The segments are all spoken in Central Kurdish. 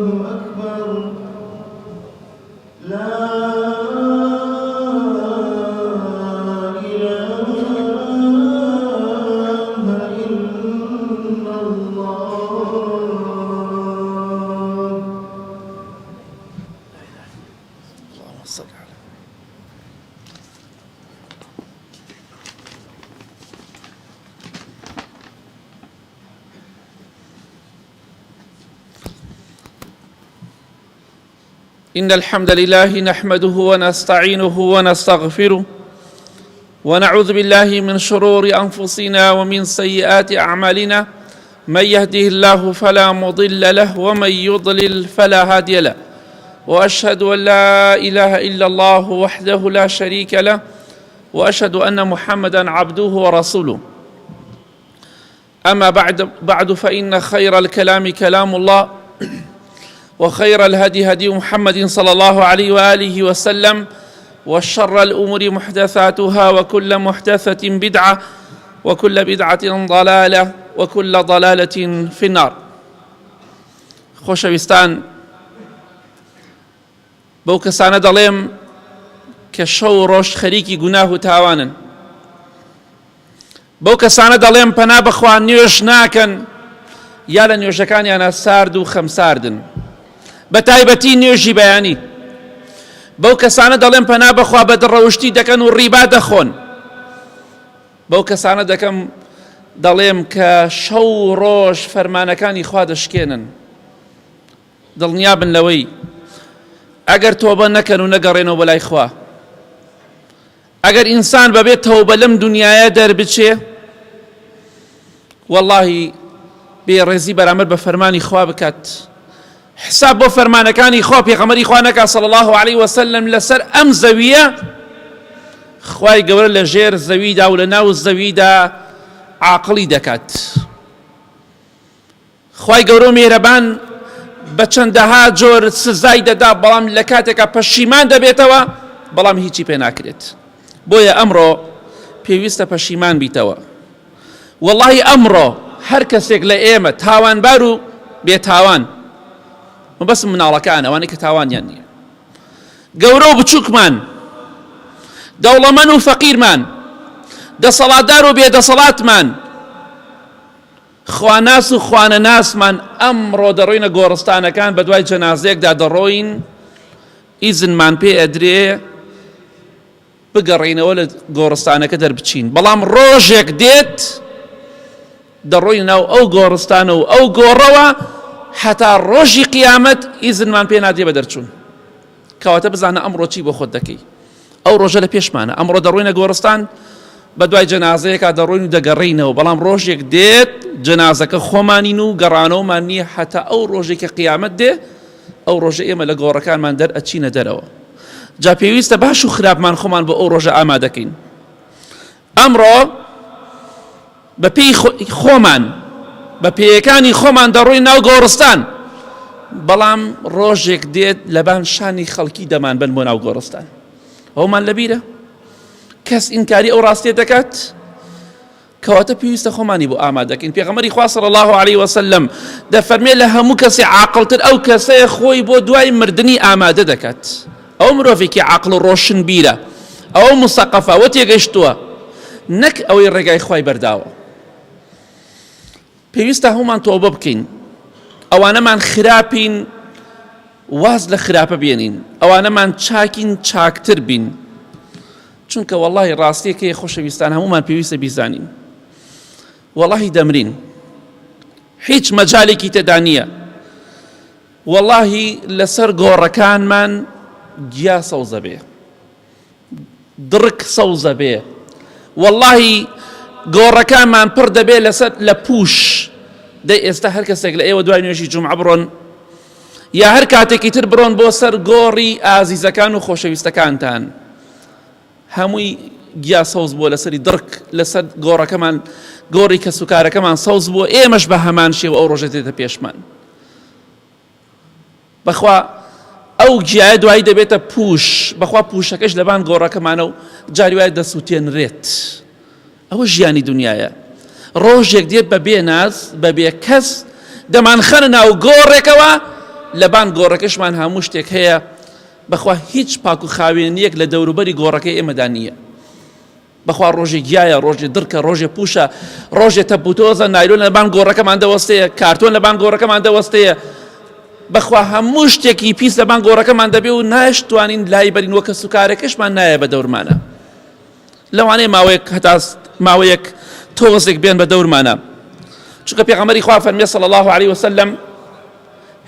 أكبر لا إله إلا الله. اللهم صل على إن الحمد لله نحمده ونستعينه ونستغفره ونعوذ بالله من شرور أنفسنا ومن سيئات أعمالنا من يهده الله فلا مضل له ومن يضلل فلا هادي له وأشهد أن لا إله إلا الله وحده لا شريك له وأشهد أن محمدا عبده ورسوله. أما بعد فإن خير الكلام كلام الله وخير الهدي هدي محمد صلى الله عليه وآله وسلم وشر الأمور محدثاتها وكل محدثة بدعة وكل بدعة ضلالة وكل ضلالة في النار. خۆشەویستان، بەو کەسانە دەڵێم کە شەو و ڕۆژ خەریکی گوناه و تاوانن، بەو کەسانە دەڵێم پەنا بەخوا نوێژ ناکەن یا لە نوێژەکانیانە سارد و خەمساردن، بە تایبەتی نوێژی بەیانی. بەو کەسانە دەڵێم پەنا بەخوا بە دڕەوشتی دەکەن و ڕیبا دەخۆن، بەو کەسانە دەڵێم کە شەو و ڕۆژ فەرمانەکانی خوا دەشکێنن. دڵنیا بن لەوەی ئەگەر تۆبە نەکەن و نەگەڕێنەوە بەلای خوا، ئەگەر ئینسان بەبێت تەوبە لەم دنیاە دەربچێ، وەڵڵاهی بێڕێزی بەرامبەر بە فەرمانی خوا بکات، حساب بۆ فەرمانەکانی خوا پێغەمبەری خوا نەکات صلی الله علیه وسلم لەسەر ئەم زەویە، خوای گەورە لە ژێر زەویدا و لە ناو زەویدا عاقڵی دەکات. خوای گەورە میهرەبان بە چەندەها جۆر سزای دەدا، بەڵام لە کاتێکە پەشیمان دەبێتەوە بەڵام هیچی پێ ناکرێت. بۆیە ئەمڕۆ پێویستە پەشیمان بیتەوە. وەڵڵاهی ئەمڕۆ هەر کەسێک لە ئێمە تاوانبار و بێتاوان، مەبەستم مناڵەکان ئەوانەی کە تاوانیان نییە، گەورە و بچووکمان، دەوڵەمەند و فەقیرمان، دەسەڵاتدار و بێدەسەڵاتمان، خواناس و خوانەناسمان، ئەمڕۆ دەڕۆینە گۆڕستانەکان، بە دوای جەنازەیەکدا دەڕۆین، ئیزنمان پێ ئەدرێ بگەڕینەوە لە گۆڕستانەکە دەربچین، بەڵام ڕۆژێک دێت دەڕۆین ناو ئەو گۆڕستانە و ئەو گۆڕەوە هەتا ڕۆژی قیامەت ئیزنمان پێ نادێ بە دەرچوون. کەواتە بزانە ئەمڕۆ چی بۆ خۆت دەکەی. ئەو ڕۆژە لە پێشمانە، ئەمڕۆ دەڕۆینە گۆڕستان، بە دوای جەنازەیەکە دەڕۆین و دەگەڕینەوە، بەڵام ڕۆژێک دێت جەنازەکە خۆمانین و گەڕانەوەمان نییە هەتا ئەو ڕۆژێکە قیامەت دێ، ئەو ڕۆژە ئێمە لە گۆڕەکانمان دەرئەچینە دەرەوە. جا پێویستە باش و خراپمان خۆمان بۆ ئەو ڕۆژە ئامادەکەین. ئەمڕۆ بە پێی خۆمان، بە پێیەکانی خۆمان دەڕۆین ناو گۆڕستان، بەڵام ڕۆژێک دێت لەبان شانی خەڵکی دەمان بن بۆ ناو گۆڕستان. ئەومان لەبیرە کەس ئینکاری ئەو ڕاستیە دەکات، کەواتە پێویستە خۆمانی بۆ ئامادەکەین. پێغەمبەری خوا صلی الله علیه وسلم دەفەرمێ لە هەموو کەسی عاقڵتر ئەو کەسەیە خۆی بۆ دوای مردنی ئامادە دەکات. ئەو مرۆڤێکی عاقڵ و ڕۆشن بیرە، ئەو مسەقەفە، ئەوە تێگەیشتووە، نەک ئەوەی ڕێگای خوای بەرداوە. پێویستە هەمومان تۆبە بکەین. ئەوانەمان خراپین، واز لە خراپە بێنین، ئەوانەمان چاکین، چاکتر بین، چونکە وەڵڵاهی ڕاستیەکەی خۆشەویستان هەمومان پێویستە بیزانین. وەڵڵاهی دەمرین، هیچ مەجالێکی تێدا نییە. وەڵڵاهی لەسەر گۆڕەکانمان گیا سەوزە بێ، دڕک سەوزە بێ، وەڵڵاهی گۆڕەکانمان پڕ دەبێ لە پوش. دەی ئێستا هەر کەسێک لە ئێوە دوای نوێژی جومعە بڕۆن یا هەر کاتێکی تر بڕۆن بۆ سەر گۆڕی ئازیزەکان و خۆشەویستەکانتان، هەمووی گیا سەوز بووە لەسەری دڕک، لەسەر گۆڕەکەمان، گۆڕی کەسوکارەکەمان سەوز بووە، ئێمەش بە هەمان شێوە ئەو ڕۆژە دێتە پێشمان. بەخوا ئەو گیایە دوایی دەبێتە پوش، بەخوا پوشەکەش لەبان گۆڕەکەمانە و جاری وایە دەسووتێنرێت. ئەوە ژیانی دنیاە. ڕۆژێک دێت بە بێ ناز، بە بێ کەس دەمانخەنە ناو گۆڕێکەوە، لەبان گۆڕەکەشمان هەموو شتێک هەیە بەخوا هیچ پاک و خاوێنیەک لە دەوروبەری گۆڕەکەی ئێمەدا نییە. بەخوا ڕۆژێ گیایە، ڕۆژێ دڕکە، ڕۆژێ پوشە، ڕۆژێ تەپوتۆزە، نایلۆن لەبان گۆڕەکەمان دەوەستەیە، کارتۆن لەبان گۆڕەکەمان دەوەستەیە. بەخوا هەموو شتێکی پیس لەبان گۆڕەکەمان دەبێ و ناشتوانین لای بەرین وەکە سوکارەکەشمان نایە بە دەورمانە. لەوانەیە ماوەیەک هەتا ماوەیەک تۆزێک بێن بە دەورمانە. چونکە پێغەمبەری خوا فەرمێ صلی الله علیه وسلم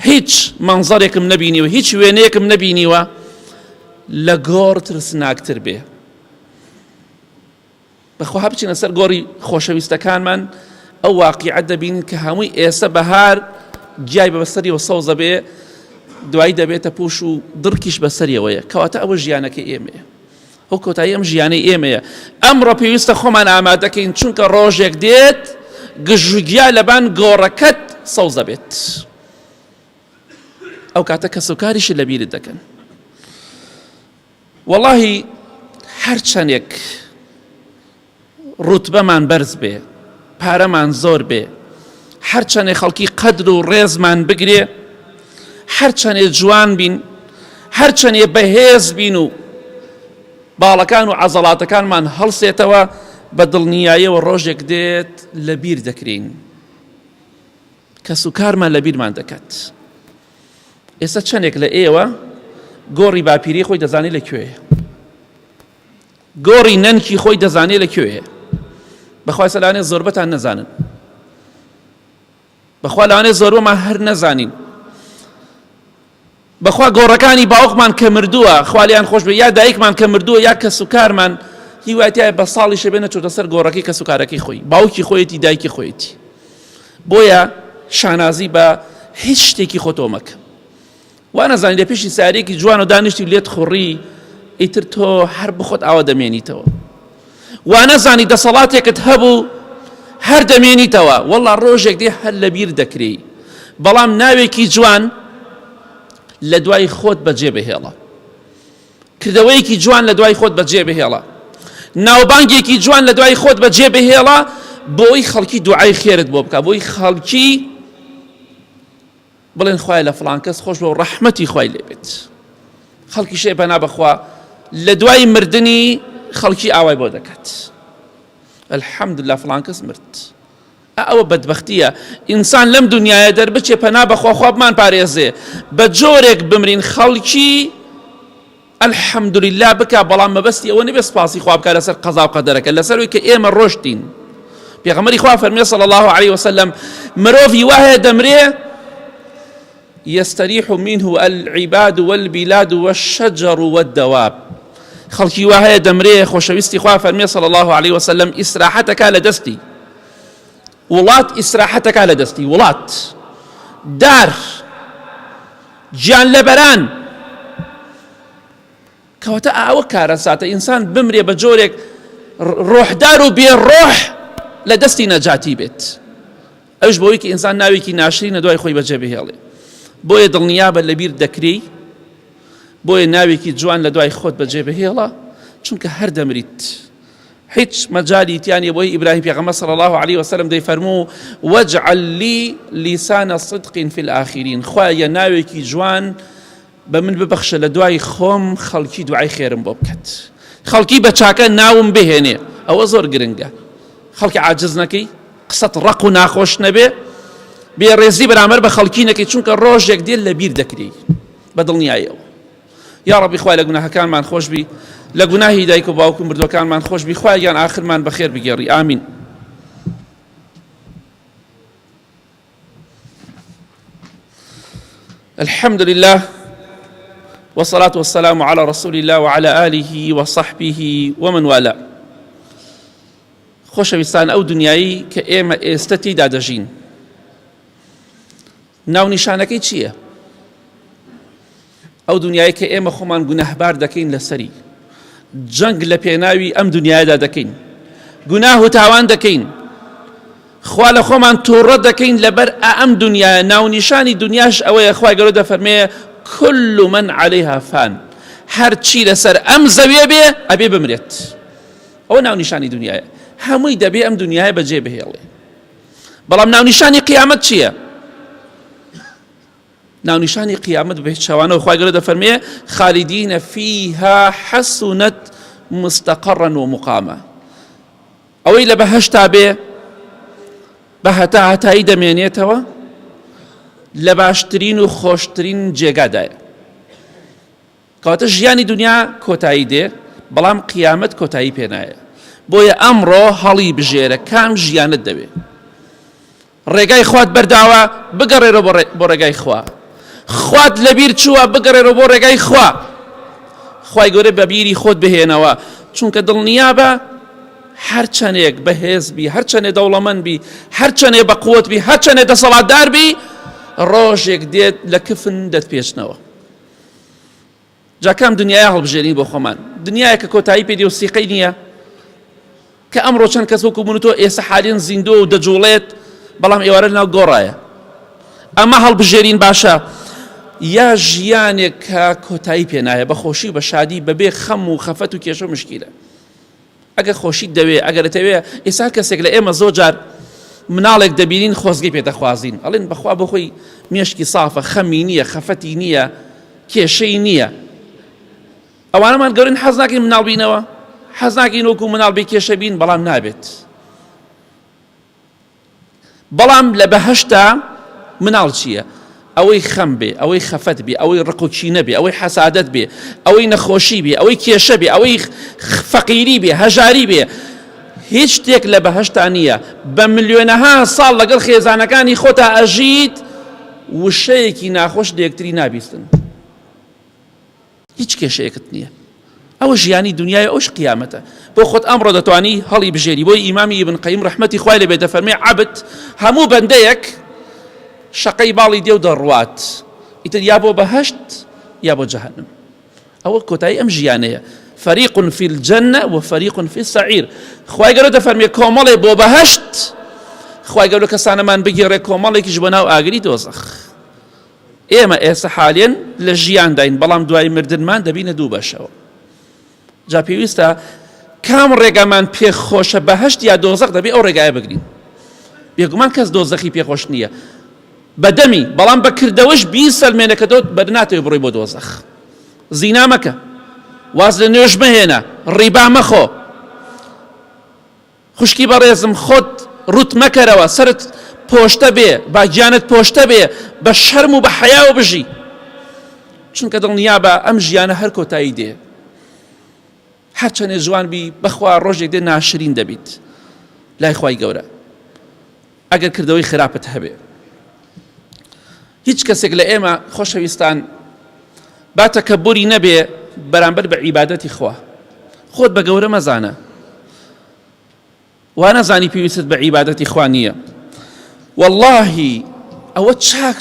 هیچ منظرێکم نەبینیوە، هیچ وێنەیەکم نەبینیوە لە گۆڕ ترسناکتر بێ. بەخوا بچینە سەر گۆڕی خۆشەویستەکانمان ئەو واقیعەت دەبینین کە هەمووی ئێستا بەهار گیای بەسەریەوە سەوزە بێ، دوایی دەبێتە پوش و دڕکیش بەسەریەوەیە. کەواتە ئەوە ژیانەکەی ئێمەیە، ئەو کۆتایی ئەم ژیانەی ئێمەیە. ئەمڕۆ پێویستە خۆمان ئامادەکەین، چونکە ڕۆژێک دێت گژوگیا لەبان گۆڕەکەت سەوزە بێت. ئەو کاتە کەسوکاریشی لەبیرت دەکەن. وەڵاهی هەر چەندێک ڕوتبەمان بەرز بێ، پارەمان زۆر بێ، هەر چەندێک خەڵکی قەدر و ڕێزمان بگرێ، هەر چەندێک جوان بین، هەر چەندێک بەهێز بین و باڵەکان و عەزەڵاتەکانمان هەڵسێتەوە، بە دڵنیاییەوە ڕۆژێک دێت لەبیر دەکرین، کەسوکارمان لەبیرمان دەکات. ئێستا چەندێک لە ئێوە گۆڕی باپیری خۆی دەزانێت لەکوێیە، گۆڕی نەنکی خۆی دەزانێت لەکوێیە. بەخوا لەوانەیە زۆربەتان نەزانن، بەخوا لەوانەیە زۆربەمان هەر نەزانین. بەخوا گۆڕەکانی باوکمان کە مردووە، خوا لیان خۆش بێ، یا دایکمان کە مردووە، یا کەسوکارمان هیواتیایە بە ساڵی شەبێ نەچۆتە سەر گۆڕەکەی کەسوکارەکەی خۆی، باوکی خۆیەتی، دایکی خۆیەتی. بۆیە شانازی بە هیچ شتێکی خۆتۆ مەکە. وا نەزانی لە پێشی سارێکی جوان و دانیشتی لێت خوڕی، ئیتر تۆ هەر بخۆت ئاوا دەمێنیتەوە. وا نەزانی دەسەڵاتێکت هەبوو هەر دەمێنیتەوە، وەڵا ڕۆژێک دێ هەر لەبیر دەکرێ. بەڵام ناوێکی جوان لە دوای خۆت بەجێ بهێڵە، کردەوەیەکی جوان لە دوای خۆت بەجێ بهێڵە، ناوبانگێکی جوان لە دوای خۆت بەجێ بهێڵە، بۆی خەڵکی دوعای خێرت بۆ بکە، بۆی خەڵکی بڵێن خوای لە فڵان کەس خۆش بە و ڕەحمەتی خوای لێ بێت. خەڵکی شێ بەنا بەخوا لە دوای مردنی خەڵکی ئاوای بۆ دەکات، الحەمدوللا فڵان کەس مرد. ئەوە بەدبەختیە ئینسان لەم دنیاە دەربچێ پەنا بەخوا خوا بمان پارێزێ، بە جۆرێک بمرین خەڵکی الحەمدوللا بکە، بەڵام مەبەستی ئەوە نەبێ سپاسی خوا بکە لەسەر قەزا و قەدەرەکە، لەسەر ئەوەی کە ئێمە ڕۆشتین. پێغەمبەری خوا فەرمێ صلی الله علیه وسلم مرۆڤی وایە دەمرێ يستريح منه العباد والبلاد والشجر والدواب. خەڵکی وا هەیە دەمرێ، خۆشەویستی خوا فەرمێ صلی الله علیه وسلم ئیسراحەتەکە لە دەستی، وڵات ئیسراحەتەکە لە دەستی، وڵات، دار، گیان لەبەران. کەواتە ئەوە کارە ساتە ئینسان بمرێ بە جۆرێک ڕۆحدار و بێڕۆح لە دەستی نەجاتی بێت. ئەوش بۆی کە ئینسان ناوێکی ناشرینە دوای خۆی بەجێ بهێڵێ. بۆیە دڵنیابە لەبیر دەکری، بۆیە ناوێکی جوان لە دوای خۆت بەجێ بهێڵە، چونکە هەر دەمریت، هیچ مەجالی تیانە. بۆی ئیبراهیم پێغەمبەر صلی الله علیه وسلم دەیفەرموو وەجعل لی لیسانە صدق فی الآخرین، خوایە ناوێکی جوان بە من ببەخشە لە دوای خۆم خەڵکی دوعای خێرم بۆ بکات، خەڵکی بە چاکە ناوم بهێنێ. ئەوە زۆر گرنگە، خەڵکی عاجز نەکەی، قسەت ڕق و ناخۆش نەبێ، بێڕێزی بەرامبەر بە خەڵکی نەکەی، چونکە ڕۆژێک دێت لەبیر دەکرێ بە دڵنیاییەوە. یا ڕەبی خوای لە گوناهەکانمان خۆش بی، لە گوناهی دایک و باوک و مردوەکانمان خۆش بی، خوایان ئاخرمان بەخێر بگێڕی. ئامین. الحمد لله والصلاة والسلام على رسول الله وعلى آله وصحبه ومن والاه. خۆشەویستان، ئەو دنیایی کە ئێمە ئێستا تێیدا دەژین ناونیشانەکەی چییە؟ ئەو دنیایی کە ئێمە خۆمان گوناهبار دەکەین لەسەری، جەنگ لە پێناوی ئەم دنیادا دەکەین، گوناه و تاوان دەکەین، خوا لە خۆمان تووڕە دەکەین لەبەر ئەم دنیاە. ناونیشانی دنیاش ئەوەیە خوای گەورە دەفەرمێ كل من عليها فان، هەر چی لەسەر ئەم زەویە بێ ئەبێ بمرێت. ئەوە ناونیشانی دنیاە، هەمووی دەبێ ئەم دنیاە بەجێ بهێڵێ. بەڵام ناونیشانی قیامەت چییە؟ ناونیشانی قیامەت بە شەوانەوە خوای گەورە دەفەرمێ خالدین فیها حەسونەت مستەقەڕەن و مقامە ئەوەی لە بەهەشتا بێ بە هەتایی دەمێنێتەوە لە باشترین و خۆشترین جێگادایە کەواتە ژیانی دنیا کۆتایی دێ بەڵام قیامەت کۆتایی پێنایە بۆیە ئەمڕۆ هەڵی بژێرە کام ژیانت دەوێ ڕێگای خوات بەرداوە بگەڕێرە بۆ ڕێگای خوا خوات لەبیر چووە بگەڕێرە بۆ ڕێگای خوا خوای گەورە بە بیری خۆت بهێنەوە چونکە دڵنیابە هەر چەندێک بەهێز بی هەر چەندێ دەوڵەمەند بی هەر چەندێ بەقووت بی هەر چەندێ دەسەڵاتدار بی ڕۆژێک دێت لە کفن دەتپێچنەوە جا کام دنیای هەڵبژێرین بۆ خۆمان دنیایە کە کۆتایی پێدێ و سیقەی نییە کە ئەمڕۆ چەند کەس وەکو من و تۆ ئێستا حالین زیندۆ و دەجوڵێت بەڵام ئێوارە لەناو گۆڕایە ئەمە هەڵبژێرین باشە یا ژیانێک کە کۆتایی پێنایە بە خۆشی و بە شادی بەبێ خەم و خەفەت و کێشە و مشکیلە ئەگەر خۆشیت دەوێ ئەگەر دەتەوێ ئێستا کەسێک لە ئێمە زۆر جار مناڵێک دەبینین خۆزگەی پێدەخوازین ئەڵێن بەخوا بۆ خۆی مێشکی سافە خەمی نییە خەفەتی نییە کێشەی نییە ئەوانەمان گەورن حەز ناکەین مناڵ بینەوە حەز ناکەین وەکو مناڵ بێ کێشە بین بەڵام نابێت بەڵام لە بەهەشتا مناڵ چییە ئەوەی خەم بێ ئەوەی خەفەت بێ ئەوەی ڕقوچینە بێ ئەوەی حەسادەت بێ ئەوەی نەخۆشی بێ ئەوەی کێشە بێ ئەوەی فەقیری بێ هەژاری بێ هیچ شتێک لە بەهەشتا نییە بە ملیۆنەها ساڵ لەگەڵ خێزانەکانی خۆتا ئەژیت وشەیەکی ناخۆش لەیەکتری نابیستن هیچ کێشەیەکت نییە ئەوە ژیانی دنیای ئەوش قیامەتە بۆ خۆت ئەمڕۆ دەتوانی هەڵی بژێری بۆی ئیمامی ئیبن قەیم ڕەحمەتی خوای لەبێ دەفەرمێ عەبد هەموو بەندەیەک شەقەی باڵی دێ و دەڕوات ئیتر یا بۆ بەهەشت یا بۆ جەهەنم ئەوە کۆتایی ئەم ژیانەیە فەریق فی الجەنە و فەریق فی السەعیر خوای گەورە دەفەرمێ کۆمەڵێ بۆ بەهەشت خوای گەورە کەسانەمان بگێڕێ کۆمەڵێکیش بۆ ناو ئاگری دۆزەخ ئێمە ئێستا حالێن لە ژیان داین بەڵام دوای مردنمان دەبینە دوو بەشەوە جا پێویستە کام ڕێگامان پێخۆشە بەهەشت یا دۆزەخ دەبێ ئەو ڕێگایە بگرین بێگومان کەس دۆزەخی پێخۆش نییە بەدەمی بەڵام بەکردەوەش بیسەلمێنە کە دۆت بەرناتەوێ بڕۆی بۆ دۆزەخ زینا مەکە واز لە نوێژ مەهێنە ڕیبا مەخۆ خوشکی بەڕێزم خۆت ڕوت مەکەرەوە سەرت پۆشتە بێ باگیانت پۆشتە بێ بە شەرم و بە حەیاوە بژی چونکە دڵنیابە ئەم ژیانە هەر کۆتایی دێ هەر چەندێ جوان بی بەخوا ڕۆژێک دێ ناشرین دەبیت لای خوای گەورە ئەگەر کردەوەی خراپت هەبێ هیچ کەسێک لە ئێمە خۆشەویستان با تەکەببوری نەبێ بەرامبەر بە عیبادەتی خوا خۆت بە گەورە مەزانە وا نەزانی پێویستت بە عیبادەتی خوا نییە واللهی ئەوە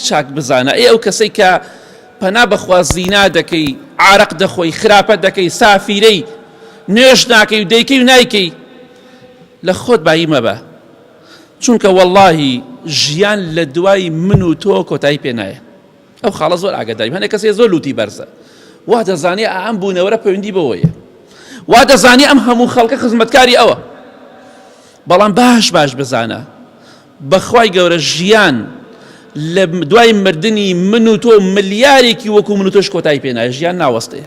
چاک بزانە ئەو کەسەی کە پەنا بەخوا زینا دەکەی عارق دەخۆی خراپەت دەکەی سافیرەی نوێژ ناکەی و دەیکەی و نایکەی لە خۆت بایی مەبە چونکە واللهی ژیان لە دوای من و تۆ کۆتایی پێ نایە ئەو خاڵە زۆر ئاگاداری هەندێک کەسێ زۆر لوتی بەرزە وا دەزانێ ئەم بوونەوەرە پەیوەندی بەوەیە وا دەزانێ ئەم هەموو خەڵکە خزمەتکاری ئەوە بەڵام باش بزانە بەخوای گەورە ژیان لە دوای مردنی من و تۆ ملیارێکی وەکو من و تۆش کۆتایی پێ نایە ژیان ناوەستەیە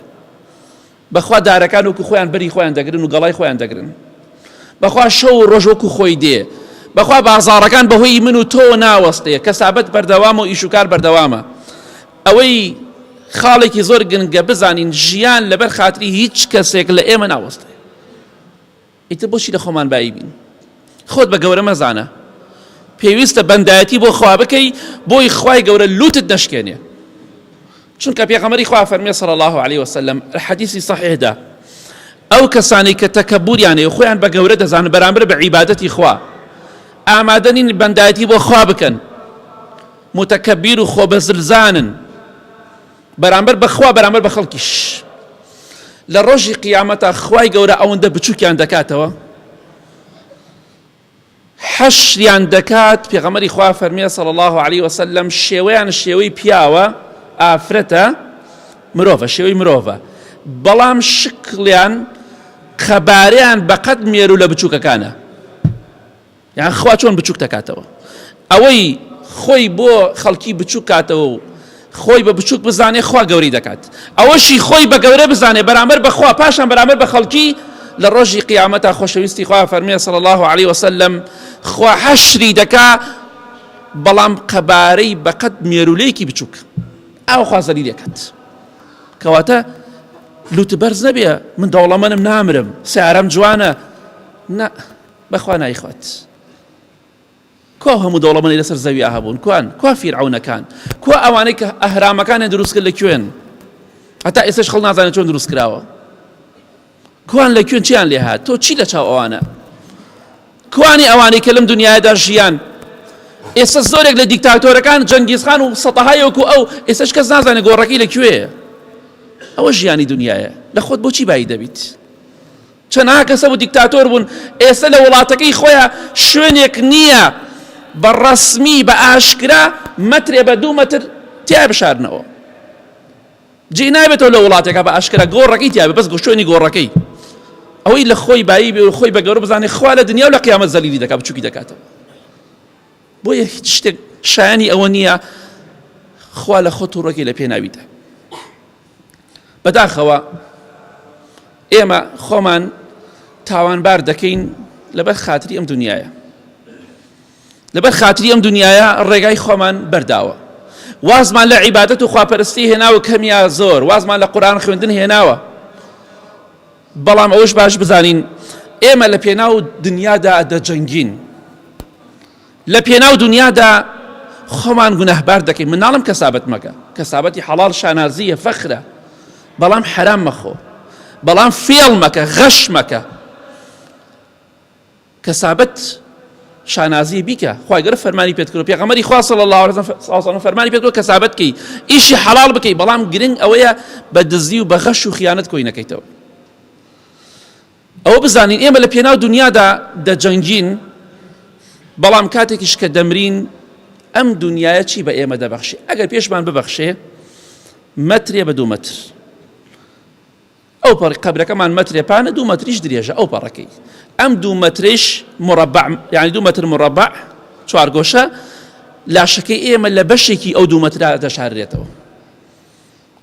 بەخوا دارەکان وەکو خۆیان بەری خۆیان دەگرن و گەڵای خۆیان دەگرن بەخوا شەو و ڕۆژ وەکو خۆی دێ بەخوا بازاڕەکان بەهۆی من و تۆ ناوەستەیە کەسابەت بەردەوامە و ئیشوکار بەردەوامە ئەوەی خاڵێکی زۆر گرنگە بزانین ژیان لەبەر خاتری هیچ کەسێک لە ئێمە ناوەستەیە ئیتر بۆچی لە خۆمان بایی بین خۆت بە گەورە مەزانە پێویستە بەندایەتی بۆ خوا بکەی بۆی خوای گەورە لوتت نەشکێنێ چونکە پێغەمبەری خوا فەرمێ صلی الله عليه وسلم حەدیثی صحیحدا ئەو کەسانی کە تەکەببوریانەیە خۆیان بە گەورە دەزانن بەرامبەر بە عیبادەتی خوا ئامادەنین بەندایەتی بۆ خوا بکەن متەکەبیر و خۆبەزلزانن بەرامبەر بەخوا بەرامبەر بە خەڵکیش لە ڕۆژی قیامەتە خوای گەورە ئەوەندە بچووکیان دەکاتەوە حەشریان دەکات پێغەمبەری خوا فەرمێ صلی الله عليه وسلم شێوەیان شێوەی پیاوە ئافرەتە مرۆڤە شێوەی مرۆڤە بەڵام شکڵیان خەبارەیان بەقەد مێرو لە بچووکەکانە یان خوا چۆن بچووک دەکاتەوە ئەوەی خۆی بۆ خەڵکی بچووک کاتەوە و خۆی بە بچووک بزانێ خوا گەوری دەکات ئەوەشی خۆی بە گەورە بزانێ بەرامبەر بەخوا پاشان بەرامبەر بە خەڵکی لە ڕۆژی قیامەتە خۆشەویستی خوا فەرمێ صلی الله عليه وسلم خوا حەشری دەکا بەڵام قەبارەی بەقەد مێرولەیەکی بچووک ئەو خوا زەلیل دەکات کەواتە لوتبەرز نەبێ من دەوڵەمەندم نامرم سیارەم جوانە نا بەخوا نایخوات کوا هەموو دەوڵەمەندی لەسەر زەوی هەبوون کوا فیرعەونەکان کوا ئەوانەی کە ئەهرامەکانیان دروست کرد لەکوێن هەتا ئێستاش خەڵک نازانێت چۆن دروست کراوە کوان لەکوێن چیان لێ هات تۆ چی لە چاو ئەوانە کوانی ئەوانەی کە لەم دنیادا ژیان ئێستا زۆرێک لە دیکتاتۆرەکان جەنگیزخان و سەتەهای وەکو ئەو ئێستاش کەس نازانێت گۆڕەکەی لەکوێیە ئەوە ژیانی دنیاە لە خۆت بۆچی بایی دەبیت چەندها کەسە بوو دیکتاتۆر بوون ئێستا لە وڵاتەکەی خۆیان شوێنێک نییە بە ڕەسمی بە ئاشکرا مەترێ بە 2 مەتر تیا بشارنەوە جێ نابێتەوە لە وڵاتێکە بە ئاشکرا گۆڕەکەی تیا بەس شوێنی گۆڕەکەی ئەوەی لە خۆی بایی بێ و خۆی بە گەورە بزانێ خوا لە دنیا و لە قیامەت زەلیلی دەکات بچووکی دەکاتەوە بۆیە هیچ شتێک شایانی ئەوە نییە خوا لە خۆ تووڕەکەی لە پێ ناویتە بەداخەوە ئێمە خۆمان تاوانبار دەکەین لەبەر خاتری ئەم دنیاە لەبەر خاتری ئەم دنیاە ڕێگای خۆمان بەرداوە وازمان لە عیبادەت و خواپەرستی هێناوە کەمیا زۆر وازمان لە قورئان خوێندن هێناوە بەڵام ئەوش باش بزانین ئێمە لە پێناو دنیادا دەجەنگین لە پێناو دنیادا خۆمان گونەهبار دەکەین من ناڵم کەسابەت مەکە کەسابەتی حەڵاڵ شانازیە فەخرە بەڵام حرام مەخۆ بەڵام فێڵ مەکە غەش مەکە کەسابەت شانازی بیکە خوای گەورە فەرمانی پێت کردو پێغەمبەری خوا صلی الله علیه وسلم فەرمانی پێت کردو کەسابەت کەی ئیشی حەڵاڵ بکەی بەڵام گرنگ ئەوەیە بە دزی و بە غەش و خیانەت کۆی نەکەیتەوە ئەوە بزانین ئێمە لە پێناو دنیادا دەجەنگین بەڵام کاتێکیش کە دەمرین ئەم دنیاە چی بە ئێمە دەبەخشێ ئەگەر پێشمان ببەخشێ مەترێ بە 2 مەتر ئەو پەڕی قەبرەکەمان مەترێ پانە 2 مەتریش درێژە ئەو پەڕەکەی ئەم 2 مەتریش مربع یعنی 2 مەتر مربع چوارگۆشە لاشەکەی ئێمە لە بەشێکی ئەو 2 مەترا دەشارێتەوە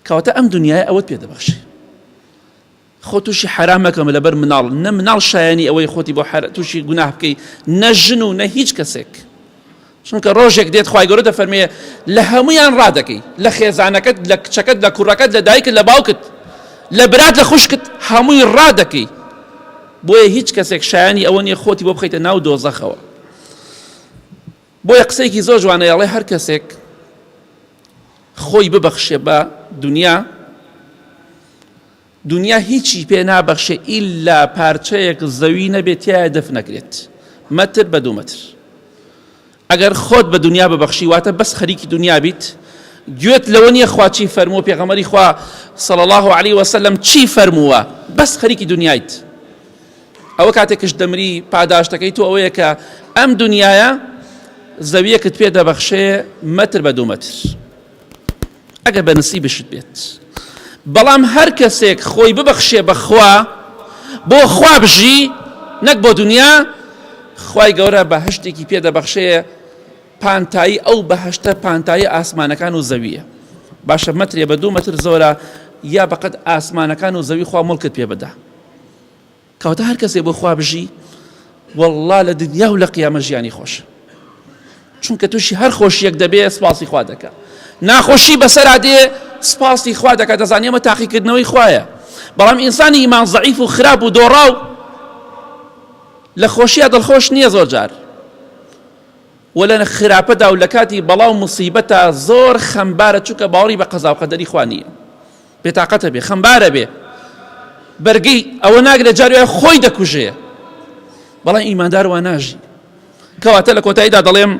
کەواتە ئەم دنیاە ئەوەت پێ دەبەخشێ خۆ تووشی حرام مەکەم لەبەر مناڵ نە مناڵ شایانی ئەوەی خۆتی بۆ تووشی گوناه بکەی نە ژن و نە هیچ کەسێک چونکە ڕۆژێک دێت خوای گەورە دەفەرمێ لە هەمویان ڕادەکەی لە خێزانەکەت لە کچەکەت لە کوڕەکەت لە دایکت لە باوکت لە برات لە خوشکت هەمووی ڕادەکەی بۆیە هیچ کەسێک شایانی ئەوە نیە خۆتی بۆ بخەیتە ناو دۆزەخەوە بۆیە قسەیەکی زۆر جوانە یاڵێ هەر کەسێک خۆی ببەخشێ بە دنیا هیچی پێ نابەخشێ ئیلا پارچەیەک زەوی نەبێت تایە دەف نەکرێت مەتر بە 2 مەتر ئەگەر خۆت بە دنیا ببەخشی واتە بەس خەریکی دنیا بیت گوێت لەوە نییە خوا چی فەرمووە پێغەمبەری خوا صلی الله عليه وسلم چی فەرمووە بەس خەریکی دنیایت ئەوە کاتێکش دەمری پاداشتەکەی تۆ ئەوەیە کە ئەم دنیاە زەویەکت پێ دەبەخشێ مەتر بە 2 مەتر ئەگەر بە نسیبشت بێت بەڵام هەر کەسێک خۆی ببەخشێ بەخوا بۆ خوا بژی نەک بۆ دنیا خوای گەورە بەهەشتێکی پێ دەبەخشێ پانتایی ئەو بەهەشتە پانتایی ئاسمانەکان و زەویە باشە مەترێ بە 2 مەتر زۆرە یا بەقەد ئاسمانەکان و زەوی خوا مڵکت پێ بەدا کەواتە هەر کەسێک بۆ خوا بژی والله لە دنیا و لە قیامەت ژیانی خۆشە چونکە تووشی هەر خۆشیەک دەبێ سپاسی خوا دەکە ناخۆشی بەسەرا دێ سپاسی خوا دەکە دەزانێ ئەمە تاقیکردنەوەی خوایە بەڵام ئینسانی ئیمان زەعیف و خراپ و دۆڕاو لە خۆشیە دڵخۆش نییە زۆر جار ولا خراپەدا و لە کاتی بەڵاو موسیبەتە زۆر خەمبارە چونکە باوەڕی بە قەزا و قەدەری خوا نییە بێتاقەتە بێ خەمبارە بێ بەرگەی ئەوە ناگرێت جاروایە خۆی دەکوژێ بەڵام ئیماندار وا ناژی کەواتە لە کۆتاییدا دەڵێم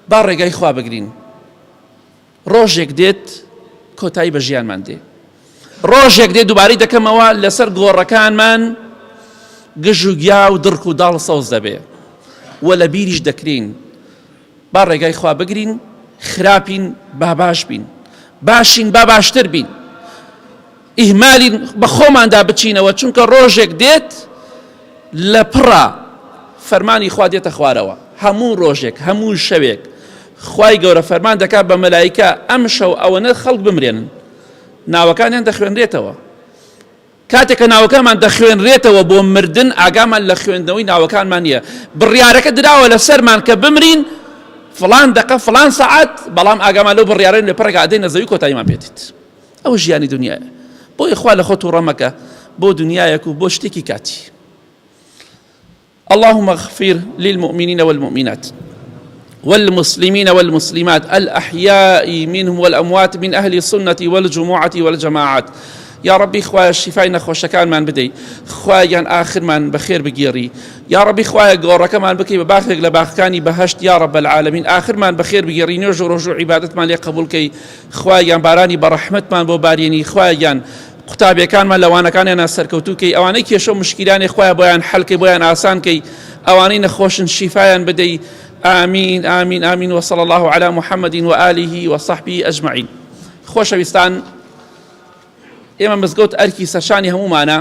با ڕێگای خوا بگرین ڕۆژێک دێت کۆتایی بە ژیانمان دێ ڕۆژێک دێت دووبارەی دەکەمەوە لەسەر گۆڕەکانمان گژ و گیا و دڕک و داڵ سەوز دەبێ وە لە بیریش دەکرین با ڕێگای خوا بگرین خراپین با باش بین باشین با باشتر بین ئیهمالین بە خۆماندا بچینەوە چونکە ڕۆژێک دێت لە پڕە فەرمانی خوا دێتە خوارەوە هەموو ڕۆژێک هەموو شەوێک خوای گەورە فەرمان دەکات بە مەلایکە ئەم شەو ئەوەنە خەڵک بمرێنن ناوەکانیان دەخوێنرێتەوە کاتێک کە ناوەکانمان دەخوێنرێتەوە بۆ مردن ئاگامان لە خوێندنەوەی ناوەکانمان نییە بڕیارەکە دراوە لە سەرمان کە بمرین فلان دقە فلان سەعات بەڵام ئاگامان لەو بڕیارەی لە پڕێکا ئەدەینە زەوی کۆتاییمان پێێتیت ئەوە ژیانی دنیایە بۆی خوا لە خۆت و ڕەمەکە بۆ دنیایەک و بۆ شتێکی کاتی اللهم اغفر للمؤمنين والمؤمنات والمسلمين والمسلمات الأحياء منهم والأموات من أهل السنة والجماعة والجماعات يا ربي خوايا الشفاء نخوش كان من بدي خوايا آخر من بخير بجيري يا ربي خوايا جورا كمان بكي بباخر لباخكاني بهشت يا رب العالمين آخر من بخير بجيري نرجو رجوع عبادة من لي قبول كي خوايا باراني برحمة من بباريني خوايا قطابي كان من لوانا كان أنا سركوتوكي أواني كيشو مشكلاني خوايا بيان حلكي بيان آسان كي أواني نخوش شفاء بدي آمين آمين آمين وصلى الله على محمد وآله وصحبه أجمعين خوش بستان ئێمە مزگەوت ئەرکی سەرشانی هەمومانە